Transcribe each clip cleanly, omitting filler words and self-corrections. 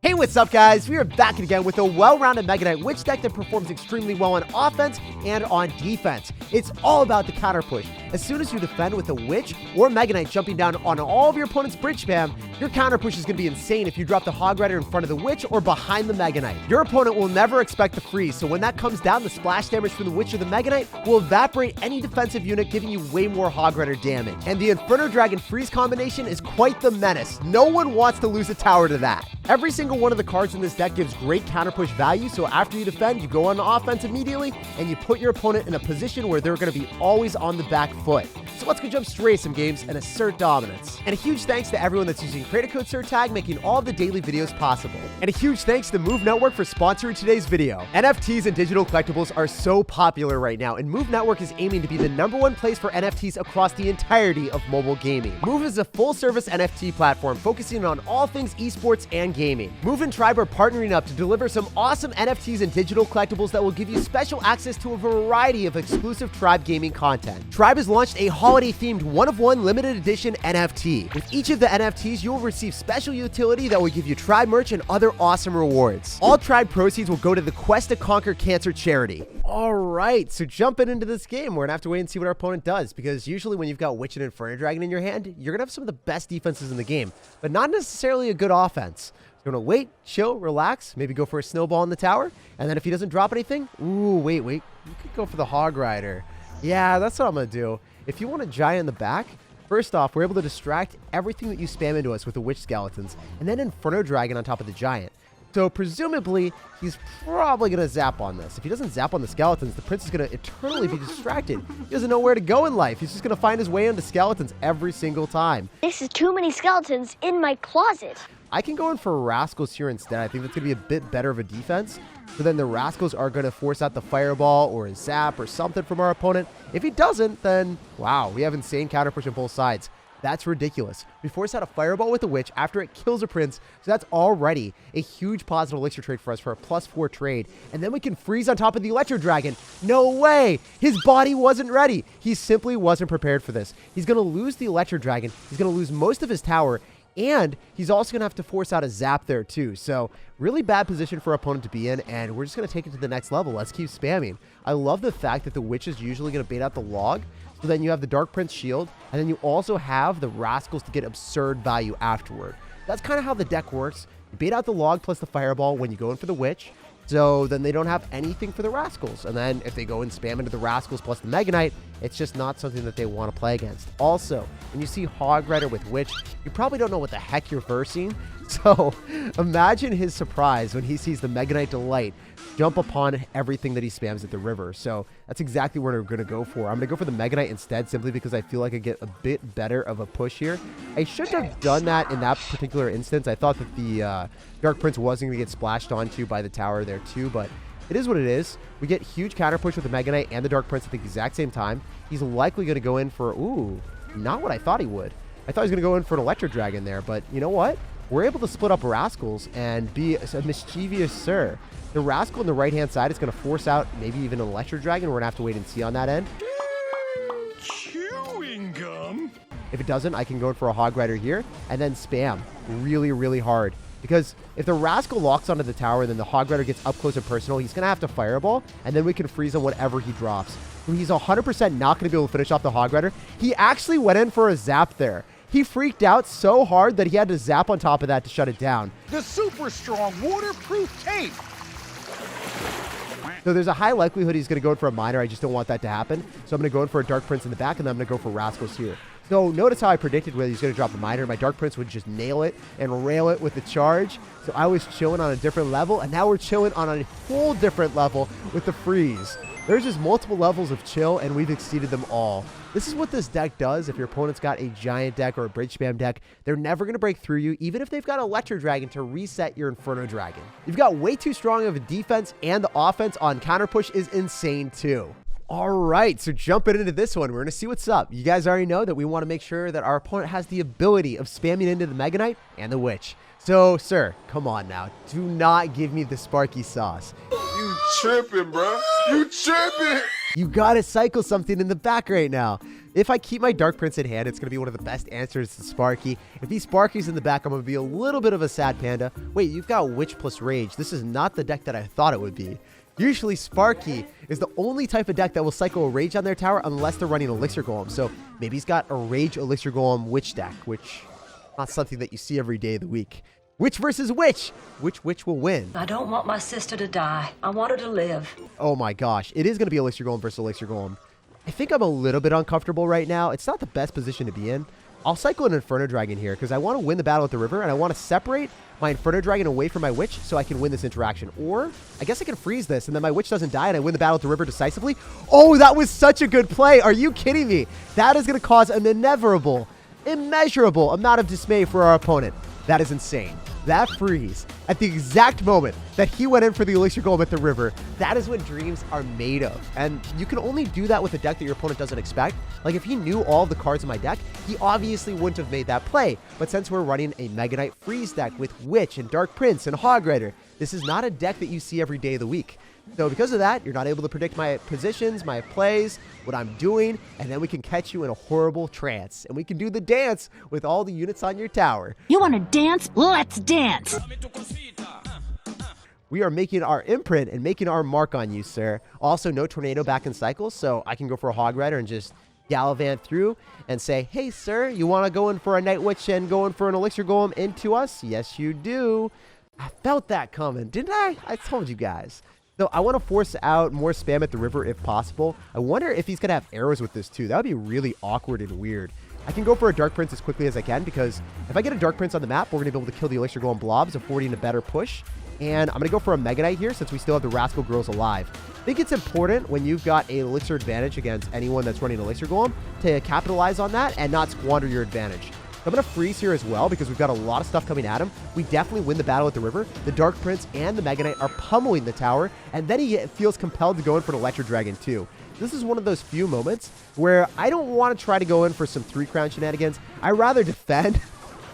Hey, what's up, guys? We are back again with a well-rounded Mega Knight Witch deck that performs extremely well on offense and on defense. It's all about the counter push. As soon as you defend with a Witch or Mega Knight jumping down on all of your opponent's bridge spam, your counter push is going to be insane if you drop the HOG Rider in front of the Witch or behind the Mega Knight. Your opponent will never expect the freeze, so when that comes down, the splash damage from the Witch or the Mega Knight will evaporate any defensive unit, giving you way more HOG Rider damage. And the Inferno Dragon freeze combination is quite the menace. No one wants to lose a tower to that. Every single one of the cards in this deck gives great counter push value, so after you defend, you go on offense immediately, and you put your opponent in a position where they're going to be always on the back foot. So let's go jump straight some games and assert dominance. And a huge thanks to everyone that's using creator code SirTag, making all of the daily videos possible. And a huge thanks to Move Network for sponsoring today's video. NFTs and digital collectibles are so popular right now, and Move Network is aiming to be the #1 place for NFTs across the entirety of mobile gaming. Move is a full-service NFT platform focusing on all things esports and gaming. Move and Tribe are partnering up to deliver some awesome NFTs and digital collectibles that will give you special access to a variety of exclusive Tribe gaming content. Tribe has launched a holiday-themed one-of-one limited edition NFT. With each of the NFTs, you will receive special utility that will give you Tribe merch and other awesome rewards. All Tribe proceeds will go to the Quest to Conquer Cancer charity. All right, so jumping into this game, we're gonna have to wait and see what our opponent does, because usually when you've got Witch and Inferno Dragon in your hand, you're gonna have some of the best defenses in the game, but not necessarily a good offense. You're gonna wait, chill, relax, maybe go for a snowball in the tower, and then if he doesn't drop anything, wait, you could go for the HOG Rider. Yeah, that's what I'm gonna do. If you want a giant in the back, first off, we're able to distract everything that you spam into us with the Witch Skeletons, and then Inferno Dragon on top of the giant. So presumably, he's probably going to zap on this. If he doesn't zap on the skeletons, the prince is going to eternally be distracted. He doesn't know where to go in life. He's just going to find his way into skeletons every single time. This is too many skeletons in my closet. I can go in for Rascals here instead. I think that's going to be a bit better of a defense. So then the Rascals are going to force out the Fireball or a Zap or something from our opponent. If he doesn't, then wow, we have insane counter push on both sides. That's ridiculous. We force out a Fireball with a Witch after it kills a Prince, so that's already a huge positive elixir trade for us for a +4 trade. And then we can freeze on top of the Electro Dragon. No way! His body wasn't ready. He simply wasn't prepared for this. He's going to lose the Electro Dragon. He's going to lose most of his tower. And he's also going to have to force out a Zap there too. So really bad position for our opponent to be in, and we're just going to take it to the next level. Let's keep spamming. I love the fact that the Witch is usually going to bait out the log. So then you have the Dark Prince shield, and then you also have the Rascals to get absurd value afterward. That's kind of how the deck works. You bait out the log plus the Fireball when you go in for the Witch. So then they don't have anything for the Rascals. And then if they go and spam into the Rascals plus the Mega Knight, it's just not something that they want to play against. Also, when you see HOG Rider with Witch, you probably don't know what the heck you're versing. So imagine his surprise when he sees the Mega Knight Delight jump upon everything that he spams at the river. So that's exactly what we're going to go for. I'm going to go for the Mega Knight instead, simply because I feel like I get a bit better of a push here. I shouldn't have done that in that particular instance. I thought that the Dark Prince wasn't going to get splashed onto by the tower there too, but it is what it is. We get huge counter push with the Mega Knight and the Dark Prince at the exact same time. He's likely going to go in for, not what I thought he would. I thought he was going to go in for an Electro Dragon there, but you know what? We're able to split up Rascals and be a mischievous sir. The Rascal on the right-hand side is going to force out maybe even an Electro Dragon. We're going to have to wait and see on that end. Chewing gum. If it doesn't, I can go in for a HOG Rider here and then spam really, really hard. Because if the Rascal locks onto the tower and then the HOG Rider gets up close and personal, he's going to have to Fireball, and then we can freeze on whatever he drops. So he's 100% not going to be able to finish off the HOG Rider. He actually went in for a Zap there. He freaked out so hard that he had to Zap on top of that to shut it down. The super strong waterproof tape. So there's a high likelihood he's going to go in for a Miner. I just don't want that to happen. So I'm going to go in for a Dark Prince in the back, and then I'm going to go for Rascals here. So notice how I predicted whether he's going to drop a Miner. My Dark Prince would just nail it and rail it with the charge. So I was chilling on a different level, and now we're chilling on a whole different level with the freeze. There's just multiple levels of chill, and we've exceeded them all. This is what this deck does. If your opponent's got a giant deck or a bridge spam deck, they're never going to break through you, even if they've got Electro Dragon to reset your Inferno Dragon. You've got way too strong of a defense, and the offense on counter push is insane too. All right, so jumping into this one, we're going to see what's up. You guys already know that we want to make sure that our opponent has the ability of spamming into the Mega Knight and the Witch. So, sir, come on now. Do not give me the Sparky sauce. You tripping, bro. You tripping. You got to cycle something in the back right now. If I keep my Dark Prince in hand, it's going to be one of the best answers to Sparky. If he Sparky's in the back, I'm going to be a little bit of a sad panda. Wait, you've got Witch plus Rage. This is not the deck that I thought it would be. Usually Sparky is the only type of deck that will cycle a Rage on their tower unless they're running Elixir Golem. So maybe he's got a Rage Elixir Golem Witch deck, which not something that you see every day of the week. Witch versus Witch. Which Witch will win? I don't want my sister to die. I want her to live. Oh my gosh. It is going to be Elixir Golem versus Elixir Golem. I think I'm a little bit uncomfortable right now. It's not the best position to be in. I'll cycle an Inferno Dragon here because I want to win the battle at the river and I want to separate my Inferno Dragon away from my Witch so I can win this interaction. Or I guess I can freeze this and then my Witch doesn't die and I win the battle at the river decisively. Oh, that was such a good play. Are you kidding me? That is going to cause an immeasurable amount of dismay for our opponent. That is insane. That freeze at the exact moment that he went in for the Elixir Golem at the river, that is what dreams are made of. And you can only do that with a deck that your opponent doesn't expect. Like if he knew all the cards in my deck, he obviously wouldn't have made that play. But since we're running a Mega Knight freeze deck with Witch and Dark Prince and Hog Rider, this is not a deck that you see every day of the week. So because of that, you're not able to predict my positions, my plays, what I'm doing, and then we can catch you in a horrible trance. And we can do the dance with all the units on your tower. You want to dance? Let's dance! We are making our imprint and making our mark on you, sir. Also, no tornado back in cycles, so I can go for a Hog Rider and just gallivant through and say, hey, sir, you want to go in for a Night Witch and go in for an Elixir Golem into us? Yes, you do. I felt that coming, didn't I? I told you guys. So I want to force out more spam at the river if possible. I wonder if he's going to have arrows with this too. That would be really awkward and weird. I can go for a Dark Prince as quickly as I can because if I get a Dark Prince on the map, we're going to be able to kill the Elixir Golem blobs, affording a better push. And I'm going to go for a Mega Knight here since we still have the Rascal Girls alive. I think it's important when you've got a Elixir advantage against anyone that's running Elixir Golem to capitalize on that and not squander your advantage. I'm going to freeze here as well because we've got a lot of stuff coming at him. We definitely win the battle at the river. The Dark Prince and the Mega Knight are pummeling the tower, and then he feels compelled to go in for an Electro Dragon too. This is one of those few moments where I don't want to try to go in for some 3-crown shenanigans. I rather defend.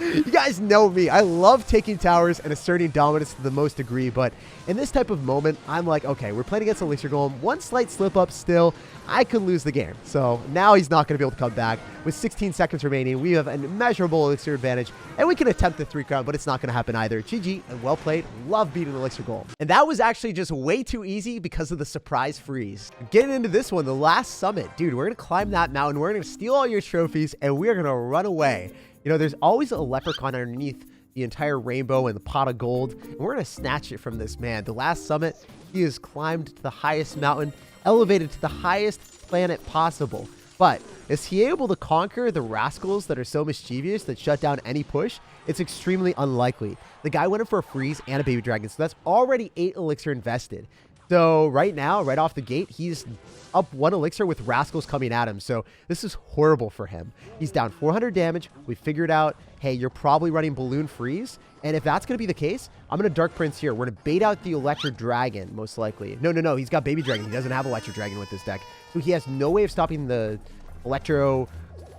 You guys know me. I love taking towers and asserting dominance to the most degree, but in this type of moment, I'm like, okay, we're playing against Elixir Golem. One slight slip up still, I could lose the game. So now he's not going to be able to come back. With 16 seconds remaining, we have an immeasurable Elixir advantage, and we can attempt the 3-crown, but it's not going to happen either. GG, and well played. Love beating Elixir Golem. And that was actually just way too easy because of the surprise freeze. Getting into this one, the last summit. Dude, we're going to climb that mountain. We're going to steal all your trophies, and we're going to run away. You know, there's always a leprechaun underneath the entire rainbow and the pot of gold, and we're going to snatch it from this man. The last summit, he has climbed to the highest mountain, elevated to the highest planet possible. But is he able to conquer the rascals that are so mischievous that shut down any push? It's extremely unlikely. The guy went in for a freeze and a baby dragon, so that's already 8 elixir invested. So right now, right off the gate, he's up 1 elixir with rascals coming at him. So this is horrible for him. He's down 400 damage. We figured out, hey, you're probably running balloon freeze. And if that's going to be the case, I'm going to Dark Prince here. We're going to bait out the Electro Dragon, most likely. No. He's got Baby Dragon. He doesn't have Electro Dragon with this deck. So he has no way of stopping the Electro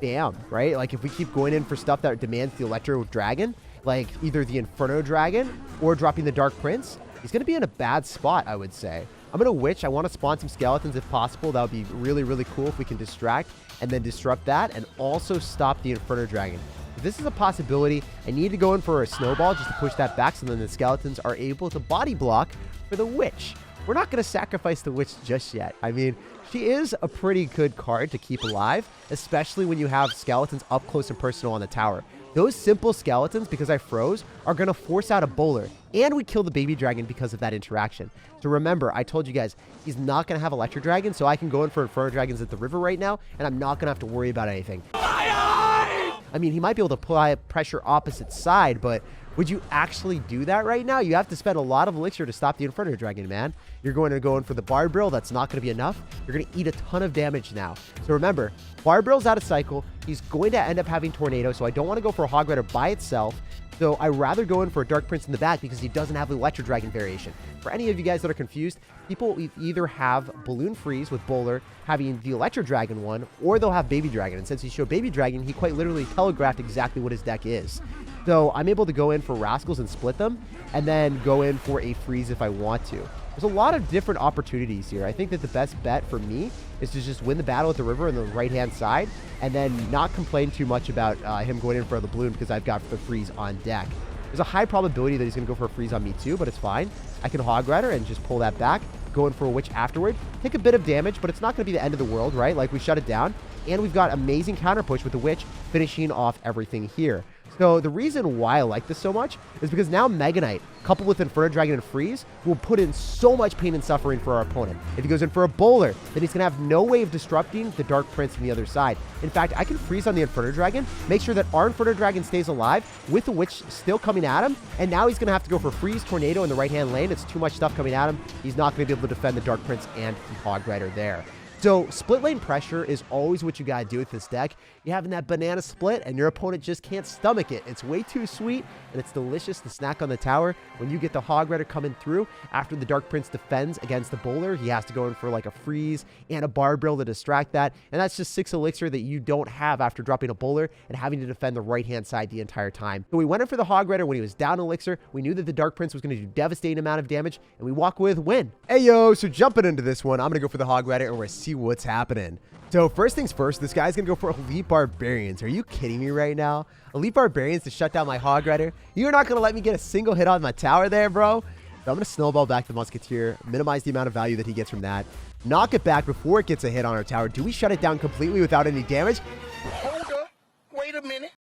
spam, right? Like if we keep going in for stuff that demands the Electro Dragon, like either the Inferno Dragon or dropping the Dark Prince, he's going to be in a bad spot, I would say. I'm going to Witch. I want to spawn some skeletons if possible. That would be really, really cool if we can distract and then disrupt that and also stop the Inferno Dragon. If this is a possibility, I need to go in for a snowball just to push that back so then the skeletons are able to body block for the Witch. We're not going to sacrifice the Witch just yet. I mean, she is a pretty good card to keep alive, especially when you have skeletons up close and personal on the tower. Those simple skeletons, because I froze, are going to force out a bowler. And we kill the baby dragon because of that interaction. So remember, I told you guys, he's not going to have Electro Dragon, so I can go in for Inferno Dragons at the river right now, and I'm not going to have to worry about anything. I mean, he might be able to apply pressure opposite side, but would you actually do that right now? You have to spend a lot of elixir to stop the Inferno Dragon, man. You're going to go in for the Bard Brill. That's not going to be enough. You're going to eat a ton of damage now. So remember, Bard Brill's out of cycle. He's going to end up having Tornado, so I don't want to go for a Hog Rider by itself. So I rather go in for a Dark Prince in the back because he doesn't have the Electro Dragon variation. For any of you guys that are confused, people either have Balloon Freeze with Bowler having the Electro Dragon one, or they'll have Baby Dragon. And since he showed Baby Dragon, he quite literally telegraphed exactly what his deck is. So I'm able to go in for Rascals and split them, and then go in for a freeze if I want to. There's a lot of different opportunities here. I think that the best bet for me is to just win the battle at the river on the right-hand side and then not complain too much about him going in for the balloon because I've got the freeze on deck. There's a high probability that he's going to go for a freeze on me too, but it's fine. I can hog rider and just pull that back, go in for a witch afterward. Take a bit of damage, but it's not going to be the end of the world, right? Like, we shut it down, and we've got amazing counter push with the witch finishing off everything here. So the reason why I like this so much is because now Mega Knight, coupled with Inferno Dragon and Freeze, will put in so much pain and suffering for our opponent. If he goes in for a Bowler, then he's going to have no way of disrupting the Dark Prince on the other side. In fact, I can freeze on the Inferno Dragon, make sure that our Inferno Dragon stays alive with the Witch still coming at him, and now he's going to have to go for Freeze, Tornado in the right-hand lane. It's too much stuff coming at him. He's not going to be able to defend the Dark Prince and the Hog Rider there. So split lane pressure is always what you got to do with this deck. You're having that banana split and your opponent just can't stomach it. It's way too sweet and it's delicious to snack on the tower. When you get the Hog Rider coming through after the Dark Prince defends against the Bowler, he has to go in for like a freeze and a Bar Barrel to distract that. And that's just 6 elixir that you don't have after dropping a Bowler and having to defend the right-hand side the entire time. So we went in for the Hog Rider when he was down elixir. We knew that the Dark Prince was going to do devastating amount of damage and we walk with win. Hey yo, so jumping into this one, I'm going to go for the Hog Rider and we're going to see what's happening. So first things first, this guy's gonna go for Elite Barbarians. Are you kidding me right now? Elite Barbarians to shut down my Hog Rider? You're not gonna let me get a single hit on my tower there, bro? So I'm gonna snowball back the Musketeer, minimize the amount of value that he gets from that, knock it back before it gets a hit on our tower. Do we shut it down completely without any damage? Hold up. Wait a minute.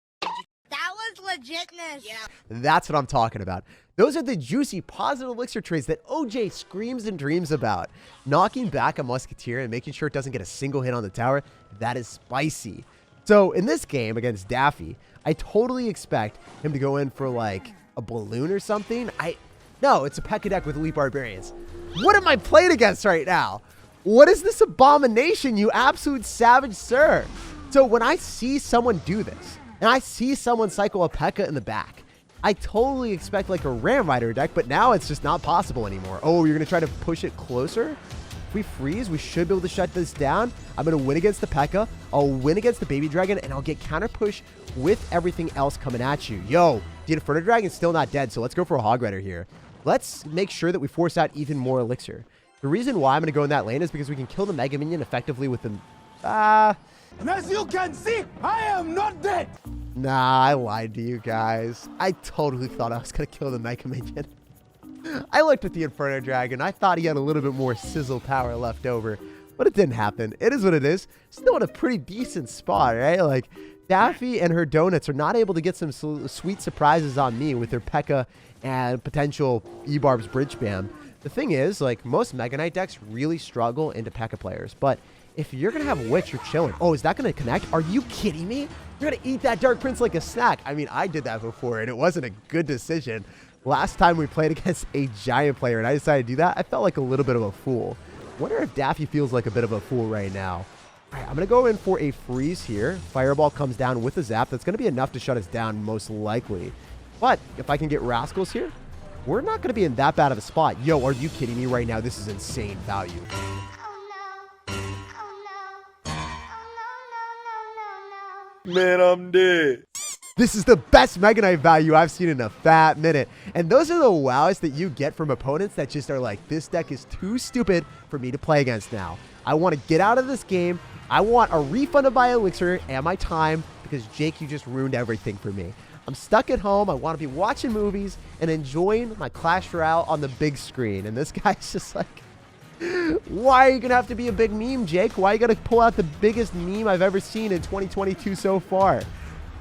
That was legitness. Yeah. That's what I'm talking about. Those are the juicy positive elixir trades that OJ screams and dreams about. Knocking back a Musketeer and making sure it doesn't get a single hit on the tower, that is spicy. So in this game against Daffy, I totally expect him to go in for like a balloon or something. No, it's a P.E.K.K.A deck with Elite Barbarians. What am I playing against right now? What is this abomination, you absolute savage sir? So when I see someone do this, and I see someone cycle a P.E.K.K.A in the back, I totally expect like a Ram Rider deck, but now it's just not possible anymore. Oh, you're going to try to push it closer? If we freeze, we should be able to shut this down. I'm going to win against the P.E.K.K.A. I'll win against the Baby Dragon, and I'll get counter push with everything else coming at you. Yo, the Inferno Dragon's still not dead, so let's go for a Hog Rider here. Let's make sure that we force out even more elixir. The reason why I'm going to go in that lane is because we can kill the Mega Minion effectively with the... And as you can see, I am not dead. Nah, I lied to you guys. I totally thought I was going to kill the Mega Minion. I looked at the Inferno Dragon. I thought he had a little bit more sizzle power left over, but it didn't happen. It is what it is. Still in a pretty decent spot, right? Like, Daffy and her donuts are not able to get some sweet surprises on me with their P.E.K.K.A and potential E-Barb's Bridge Spam. The thing is, like, most Mega Knight decks really struggle into P.E.K.K.A players, but if you're going to have Witch, you're chilling. Oh, is that going to connect? Are you kidding me? You're going to eat that Dark Prince like a snack. I mean, I did that before, and it wasn't a good decision. Last time we played against a Giant player, and I decided to do that, I felt like a little bit of a fool. Wonder if Daffy feels like a bit of a fool right now. All right, I'm going to go in for a freeze here. Fireball comes down with a zap. That's going to be enough to shut us down, most likely. But if I can get Rascals here, we're not going to be in that bad of a spot. Yo, are you kidding me right now? This is insane value. Man, I'm dead. This is the best Mega Knight value I've seen in a fat minute. And those are the wows that you get from opponents that just are like, this deck is too stupid for me to play against now. I want to get out of this game. I want a refund of my elixir and my time because, Jake, you just ruined everything for me. I'm stuck at home. I want to be watching movies and enjoying my Clash Royale on the big screen. And this guy's just like, why are you going to have to be a big meme, Jake? Why are you going to pull out the biggest meme I've ever seen in 2022 so far?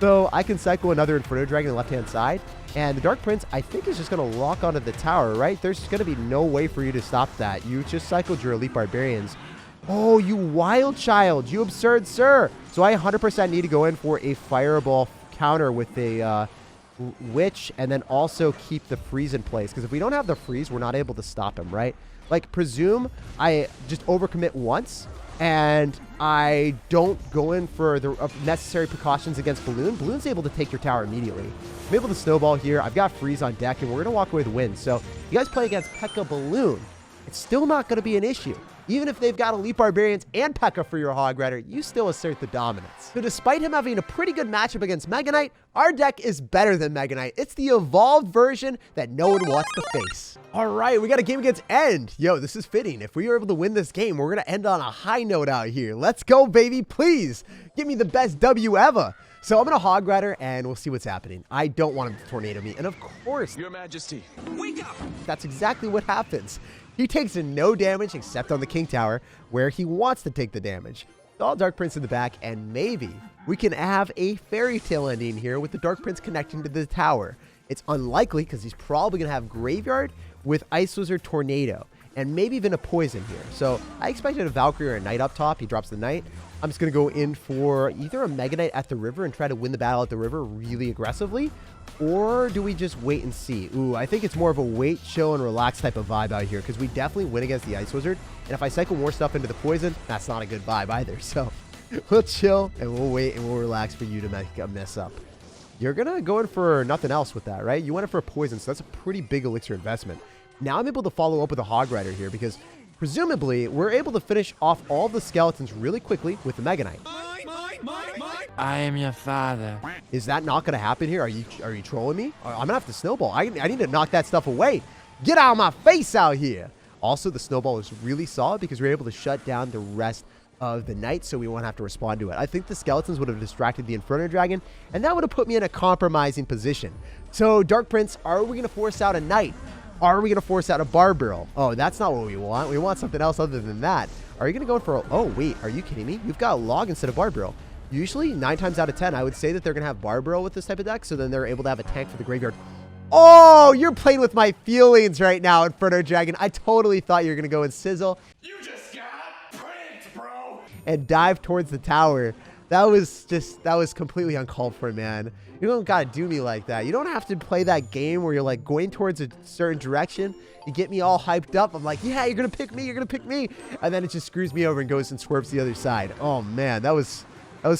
So I can cycle another Inferno Dragon on the left-hand side. And the Dark Prince, I think, is just going to lock onto the tower, right? There's going to be no way for you to stop that. You just cycled your Elite Barbarians. Oh, you wild child. You absurd sir. So I 100% need to go in for a Fireball counter with a Witch and then also keep the freeze in place. Because if we don't have the freeze, we're not able to stop him, right? Like, presume I just overcommit once and I don't go in for the necessary precautions against Balloon. Balloon's able to take your tower immediately. I'm able to snowball here. I've got freeze on deck, and we're going to walk away with wins. So you guys play against P.E.K.K.A Balloon, it's still not going to be an issue. Even if they've got Elite Barbarians and P.E.K.K.A for your Hog Rider, you still assert the dominance. So despite him having a pretty good matchup against Mega Knight, our deck is better than Mega Knight. It's the evolved version that no one wants to face. All right, we got a game against End. Yo, this is fitting. If we are able to win this game, we're going to end on a high note out here. Let's go, baby. Please give me the best W ever. So I'm going to Hog Rider, and we'll see what's happening. I don't want him to tornado me. And of course, Your Majesty, wake up! that's exactly what happens. He takes no damage except on the King Tower, where he wants to take the damage. All Dark Prince in the back, and maybe we can have a fairy tale ending here with the Dark Prince connecting to the tower. It's unlikely because he's probably going to have Graveyard with Ice Wizard Tornado, and maybe even a Poison here. So I expected a Valkyrie or a Knight up top. He drops the Knight. I'm just going to go in for either a Mega Knight at the river and try to win the battle at the river really aggressively, or do we just wait and see? Ooh, I think it's more of a wait, chill, and relax type of vibe out here because we definitely win against the Ice Wizard, and if I cycle more stuff into the Poison, that's not a good vibe either. So we'll chill, and we'll wait, and we'll relax for you to make a mess up. You're going to go in for nothing else with that, right? You went in for a Poison, so that's a pretty big Elixir investment. Now I'm able to follow up with a Hog Rider here because presumably we're able to finish off all the skeletons really quickly with the Mega Knight. I am your father. Is that not going to happen here? Are you trolling me? I'm going to have to snowball. I need to knock that stuff away. Get out of my face out here. Also, the snowball is really solid because we're able to shut down the rest of the Knight, so we won't have to respond to it. I think the skeletons would have distracted the Inferno Dragon, and that would have put me in a compromising position. So, Dark Prince, are we going to force out a Knight? Are we going to force out a Barbarrel? Oh, that's not what we want. We want something else other than that. Are you going to go in for a... Oh, wait. Are you kidding me? You've got a Log instead of Barbarrel. Usually, 9 times out of 10, I would say that they're going to have Barbarrel with this type of deck, so then they're able to have a tank for the graveyard. Oh, you're playing with my feelings right now, Inferno Dragon. I totally thought you were going to go and Sizzle. You just got pranked, bro! And dive towards the tower. That was completely uncalled for, man. You don't gotta do me like that. You don't have to play that game where you're like going towards a certain direction. You get me all hyped up. I'm like, yeah, you're gonna pick me. You're gonna pick me. And then it just screws me over and goes and swerves the other side. Oh man, that was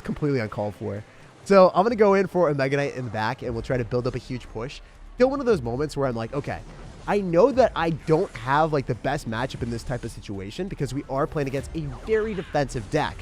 completely uncalled for. So I'm gonna go in for a Mega Knight in the back, and we'll try to build up a huge push. Still one of those moments where I'm like, okay, I know that I don't have like the best matchup in this type of situation because we are playing against a very defensive deck.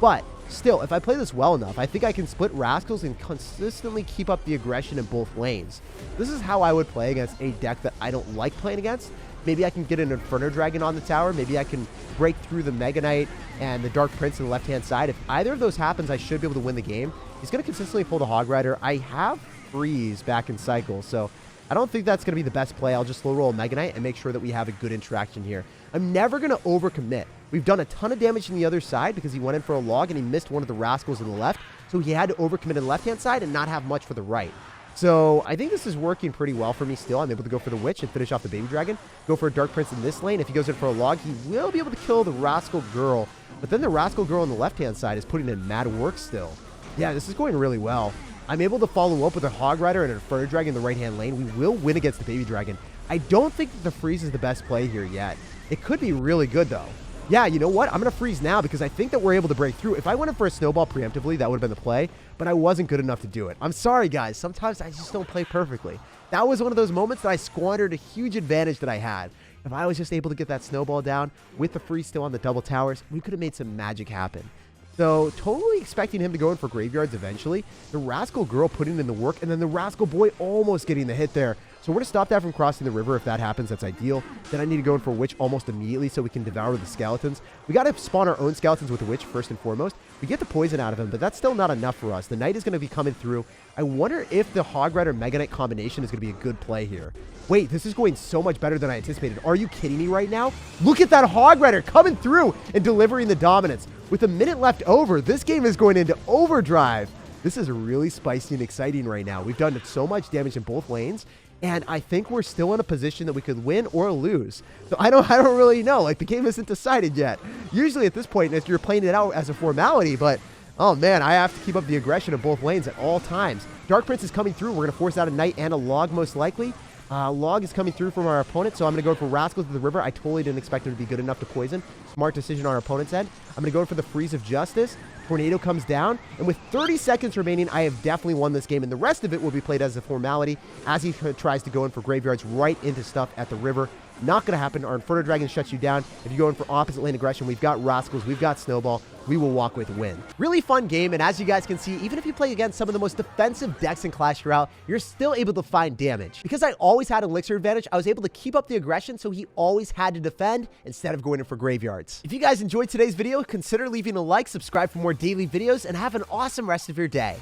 But still, if I play this well enough, I think I can split Rascals and consistently keep up the aggression in both lanes. This is how I would play against a deck that I don't like playing against. Maybe I can get an Inferno Dragon on the tower. Maybe I can break through the Mega Knight and the Dark Prince on the left-hand side. If either of those happens, I should be able to win the game. He's going to consistently pull the Hog Rider. I have Freeze back in cycle, so I don't think that's going to be the best play. I'll just slow roll a Mega Knight and make sure that we have a good interaction here. I'm never going to overcommit. We've done a ton of damage on the other side because he went in for a Log and he missed one of the Rascals on the left. So he had to overcommit on the left-hand side and not have much for the right. So I think this is working pretty well for me still. I'm able to go for the Witch and finish off the Baby Dragon. Go for a Dark Prince in this lane. If he goes in for a Log, he will be able to kill the Rascal Girl. But then the Rascal Girl on the left-hand side is putting in mad work still. Yeah, this is going really well. I'm able to follow up with a Hog Rider and an Inferno Dragon in the right-hand lane. We will win against the Baby Dragon. I don't think that the Freeze is the best play here yet. It could be really good, though. Yeah, you know what? I'm going to freeze now because I think that we're able to break through. If I went in for a snowball preemptively, that would have been the play, but I wasn't good enough to do it. I'm sorry, guys. Sometimes I just don't play perfectly. That was one of those moments that I squandered a huge advantage that I had. If I was just able to get that snowball down with the freeze still on the double towers, we could have made some magic happen. So, totally expecting him to go in for graveyards eventually. The Rascal Girl putting in the work, and then the Rascal Boy almost getting the hit there. So we're going to stop that from crossing the river. If that happens, that's ideal. Then I need to go in for Witch almost immediately so we can devour the skeletons. We got to spawn our own skeletons with the Witch first and foremost. We get the poison out of him, but that's still not enough for us. The Knight is going to be coming through. I wonder if the Hog Rider Mega Knight combination is going to be a good play here. Wait, this is going so much better than I anticipated. Are you kidding me right now? Look at that Hog Rider coming through and delivering the dominance. With a minute left over, this game is going into overdrive. This is really spicy and exciting right now. We've done so much damage in both lanes, and I think we're still in a position that we could win or lose. So I don't really know. Like, the game isn't decided yet. Usually at this point, if you're playing it out as a formality, but oh man, I have to keep up the aggression of both lanes at all times. Dark Prince is coming through. We're going to force out a Knight and a Log most likely. Log is coming through from our opponent, so I'm going to go for Rascals to the river. I totally didn't expect him to be good enough to poison. Smart decision on our opponent's end. I'm going to go for the Freeze of Justice. Tornado comes down, and with 30 seconds remaining, I have definitely won this game, and the rest of it will be played as a formality as he tries to go in for graveyards right into stuff at the river. Not going to happen. Our Inferno Dragon shuts you down. If you go in for opposite lane aggression, we've got Rascals, we've got Snowball. We will walk with win. Really fun game, and as you guys can see, even if you play against some of the most defensive decks in Clash Royale, you're still able to find damage. Because I always had Elixir advantage, I was able to keep up the aggression, so he always had to defend instead of going in for graveyards. If you guys enjoyed today's video, consider leaving a like, subscribe for more daily videos, and have an awesome rest of your day.